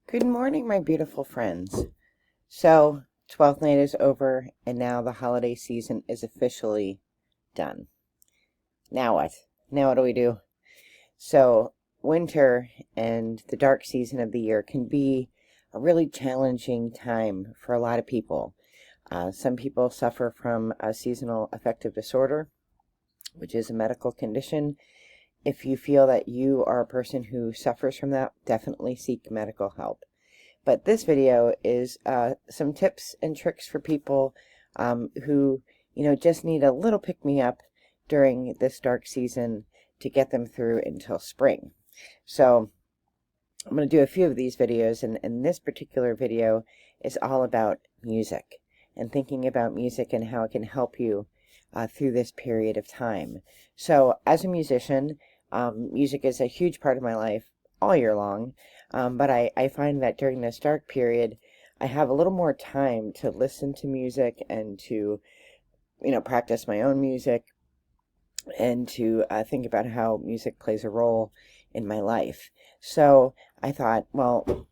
Good morning, my beautiful friends. So, 12th night is over, and now the holiday season is officially done. Now what? Now what do we do? So, winter and the dark season of the year can be a really challenging time for a lot of people. Some people suffer from a seasonal affective disorder, which is a medical condition. If you feel that you are a person who suffers from that, definitely seek medical help. But this video is some tips and tricks for people who, just need a little pick-me-up during this dark season to get them through until spring. So I'm going to do a few of these videos, and this particular video is all about music and thinking about music and how it can help you through this period of time. So as a musician, music is a huge part of my life all year long, but I find that during this dark period, I have a little more time to listen to music and to, practice my own music and to think about how music plays a role in my life. So I thought, well,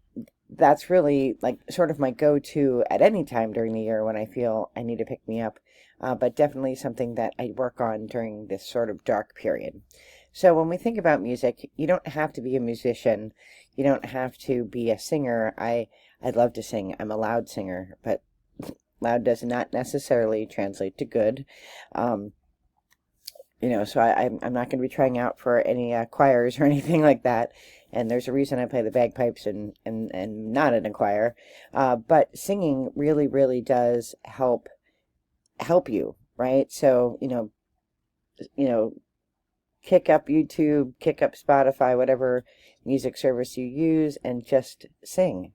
that's really like sort of my go-to at any time during the year when I feel I need to pick me up, but definitely something that I work on during this sort of dark period. So when we think about music, you don't have to be a musician. You don't have to be a singer. I'd love to sing. I'm a loud singer, but loud does not necessarily translate to good. So I'm not going to be trying out for any choirs or anything like that. And there's a reason I play the bagpipes and not in a choir. But singing really, really does help you, right? So, kick up YouTube, kick up Spotify, whatever music service you use, and just sing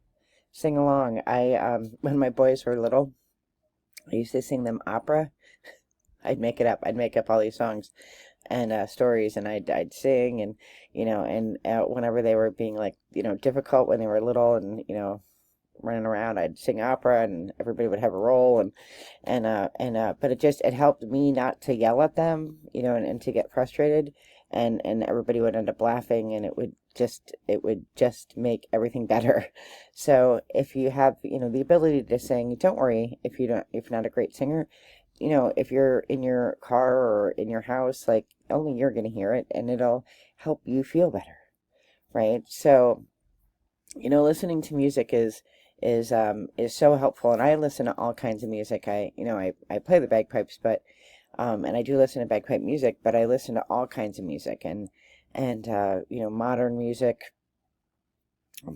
along. When my boys were little, I used to sing them opera. I'd make it up. I'd make up all these songs and stories, and I'd sing, and whenever they were being difficult when they were little, and running around, I'd sing opera, and everybody would have a role, but it helped me not to yell at them, and to get frustrated, and everybody would end up laughing, and it would just make everything better. So if you have the ability to sing, don't worry if you're not a great singer. If you're in your car or in your house, only you're going to hear it, and it'll help you feel better, right? So, listening to music is so helpful, and I listen to all kinds of music. I play the bagpipes, but and I do listen to bagpipe music, but I listen to all kinds of music, and modern music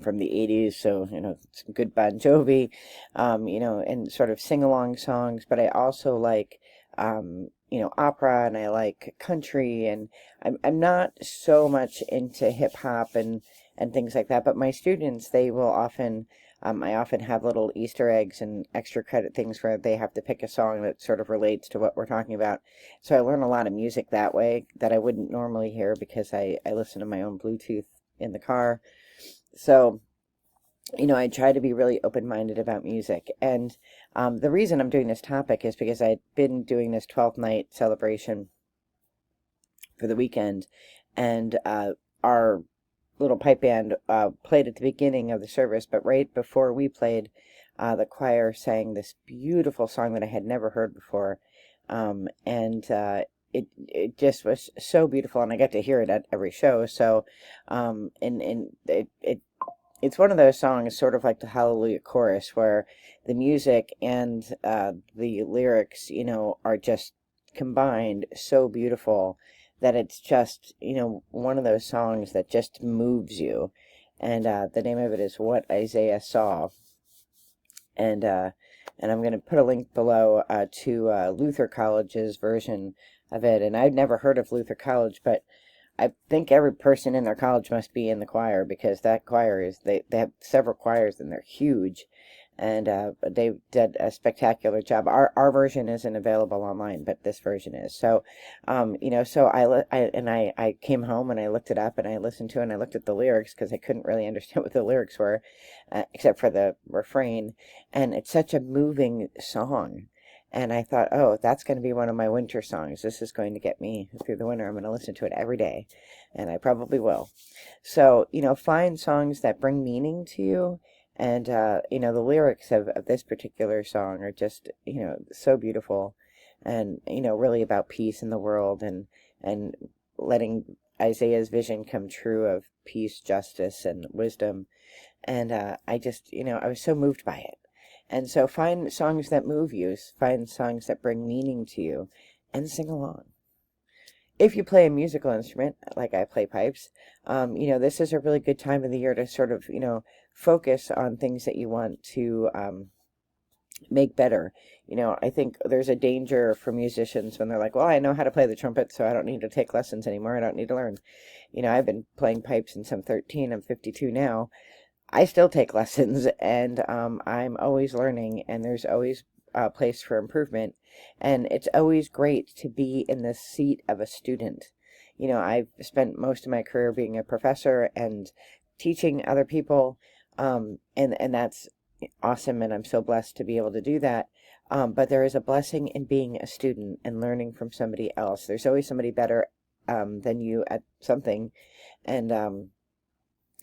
from the 80s, so some good Bon Jovi, and sort of sing-along songs. But I also like opera, and I like country, and I'm not so much into hip-hop and things like that, but my students, they will often I often have little Easter eggs and extra credit things where they have to pick a song that sort of relates to what we're talking about. So I learn a lot of music that way that I wouldn't normally hear, because I listen to my own Bluetooth in the car. So, I try to be really open-minded about music. And the reason I'm doing this topic is because I've been doing this 12th night celebration for the weekend, and our little pipe band played at the beginning of the service, but right before we played, the choir sang this beautiful song that I had never heard before, and it just was so beautiful, and I got to hear it at every show. So, it's one of those songs, sort of like the Hallelujah chorus, where the music and the lyrics, are just combined so beautiful that it's just, one of those songs that just moves you. And the name of it is What Isaiah Saw. And I'm going to put a link below to Luther College's version of it. And I've never heard of Luther College, but I think every person in their college must be in the choir, because that choir they have several choirs, and they're huge, and they did a spectacular job. Our version isn't available online, but this version is. So, so I came home and I looked it up, and I listened to it, and I looked at the lyrics, because I couldn't really understand what the lyrics were, except for the refrain. And it's such a moving song. And I thought, oh, that's going to be one of my winter songs. This is going to get me through the winter. I'm going to listen to it every day, and I probably will. So, find songs that bring meaning to you. And, the lyrics of this particular song are just, so beautiful, and, really about peace in the world, and letting Isaiah's vision come true of peace, justice, and wisdom. And I just, I was so moved by it. And so find songs that move you, find songs that bring meaning to you, and sing along. If you play a musical instrument, like I play pipes, this is a really good time of the year to sort of, focus on things that you want to make better. I think there's a danger for musicians when they're like, well, I know how to play the trumpet, so I don't need to take lessons anymore. I don't need to learn. I've been playing pipes since I'm 13. I'm 52 now. I still take lessons, and I'm always learning, and there's always a place for improvement. And it's always great to be in the seat of a student. I've spent most of my career being a professor and teaching other people, and that's awesome, and I'm so blessed to be able to do that. But there is a blessing in being a student and learning from somebody else. There's always somebody better than you at something, and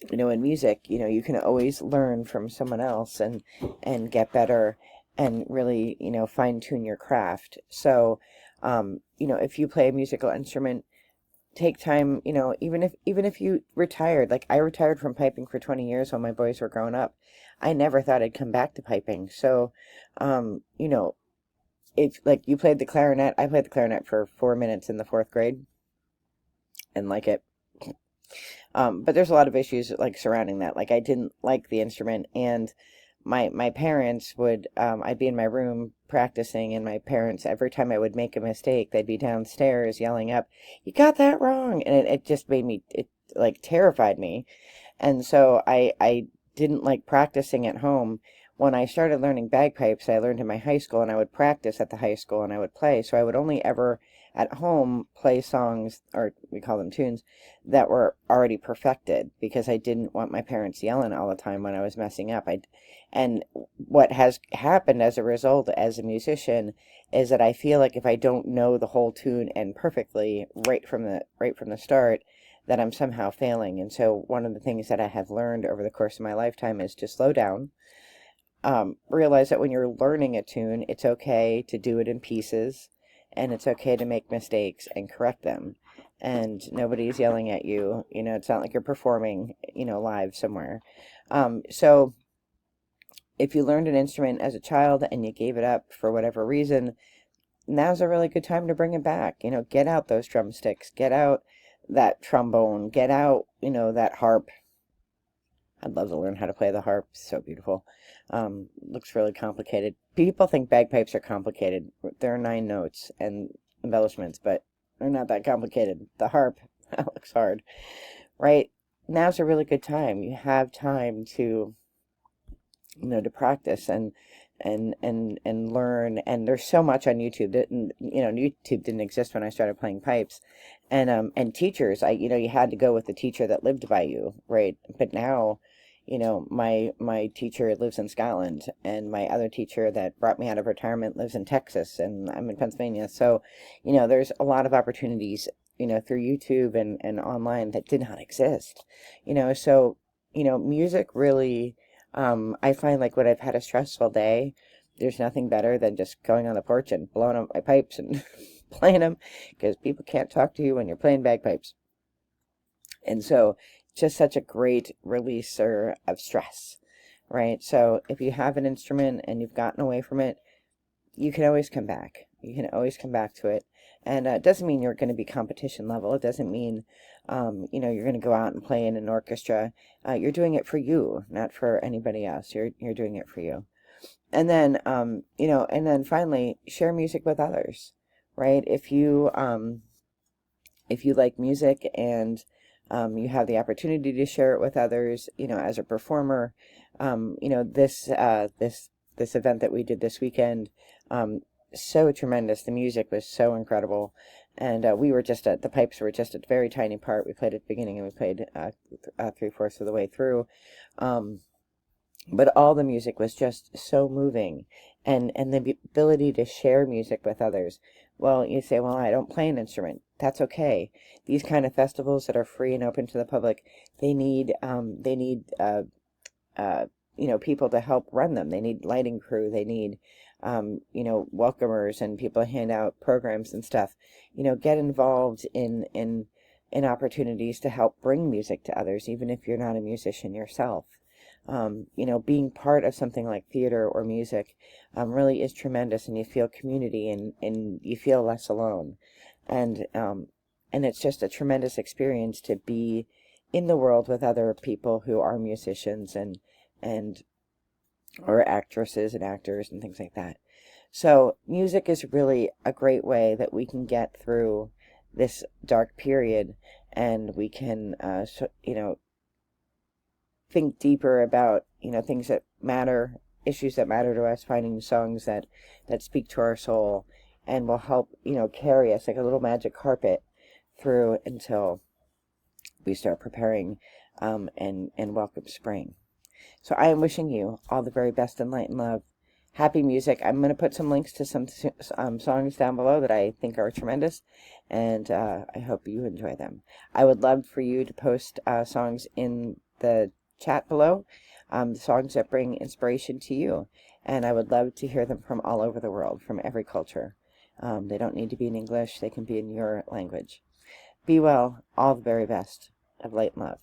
in music, you can always learn from someone else and get better and really, fine tune your craft. So, if you play a musical instrument, take time, even if you retired, like I retired from piping for 20 years when my boys were growing up. I never thought I'd come back to piping. So, if like you played the clarinet, I played the clarinet for 4 minutes in the 4th grade and like it. But there's a lot of issues like surrounding that. Like I didn't like the instrument, and my parents would, I'd be in my room practicing, and my parents, every time I would make a mistake, they'd be downstairs yelling up, "You got that wrong!" And it just made me, it like terrified me. And so I didn't like practicing at home. When I started learning bagpipes, I learned in my high school, and I would practice at the high school, and I would play. So I would only ever at home play songs, or we call them tunes, that were already perfected, because I didn't want my parents yelling all the time when I was messing up. And what has happened as a result as a musician is that I feel like if I don't know the whole tune and perfectly right from the start, that I'm somehow failing. And so one of the things that I have learned over the course of my lifetime is to slow down. Realize that when you're learning a tune, it's okay to do it in pieces, and it's okay to make mistakes and correct them. And nobody's yelling at you. It's not like you're performing, live somewhere. So if you learned an instrument as a child and you gave it up for whatever reason, now's a really good time to bring it back. Get out those drumsticks, get out that trombone, get out, that harp. I'd love to learn how to play the harp. It's so beautiful. Looks really complicated. People think bagpipes are complicated. There are 9 notes and embellishments, but they're not that complicated. The harp, that looks hard, right? Now's a really good time. You have time to, to practice and learn. And there's so much on YouTube. YouTube didn't exist when I started playing pipes, and teachers. You had to go with the teacher that lived by you, right? But now, my teacher lives in Scotland, and my other teacher that brought me out of retirement lives in Texas, and I'm in Pennsylvania. So, there's a lot of opportunities, through YouTube and online that did not exist. So, music really, I find like when I've had a stressful day, there's nothing better than just going on the porch and blowing up my pipes and playing them, because people can't talk to you when you're playing bagpipes. And so just such a great releaser of stress, right? So if you have an instrument and you've gotten away from it, you can always come back. You can always come back to it. And it doesn't mean you're going to be competition level. It doesn't mean, you're going to go out and play in an orchestra. You're doing it for you, not for anybody else. You're doing it for you. And then, and then finally, share music with others, right? If you like music and you have the opportunity to share it with others, as a performer, this event that we did this weekend, so tremendous. The music was so incredible. And we were just the pipes were just a very tiny part. We played at the beginning, and we played 3/4 of the way through. but all the music was just so moving, and the ability to share music with others. Well, you say, well, I don't play an instrument. That's okay. These kind of festivals that are free and open to the public, they need uh, people to help run them. They need lighting crew. They need welcomers and people to hand out programs and stuff. Get involved in opportunities to help bring music to others, even if you're not a musician yourself. Being part of something like theater or music really is tremendous, and you feel community, and you feel less alone. And it's just a tremendous experience to be in the world with other people who are musicians and or actresses and actors and things like that. So music is really a great way that we can get through this dark period, and we can think deeper about things that matter, issues that matter to us, finding songs that speak to our soul, and will help carry us like a little magic carpet through until we start preparing and welcome spring. So I am wishing you all the very best in light and love. Happy music. I'm going to put some links to some songs down below that I think are tremendous, and I hope you enjoy them. I would love for you to post songs in the chat below, songs that bring inspiration to you, and I would love to hear them from all over the world, from every culture. They don't need to be in English. They can be in your language. Be well. All the very best of light and love.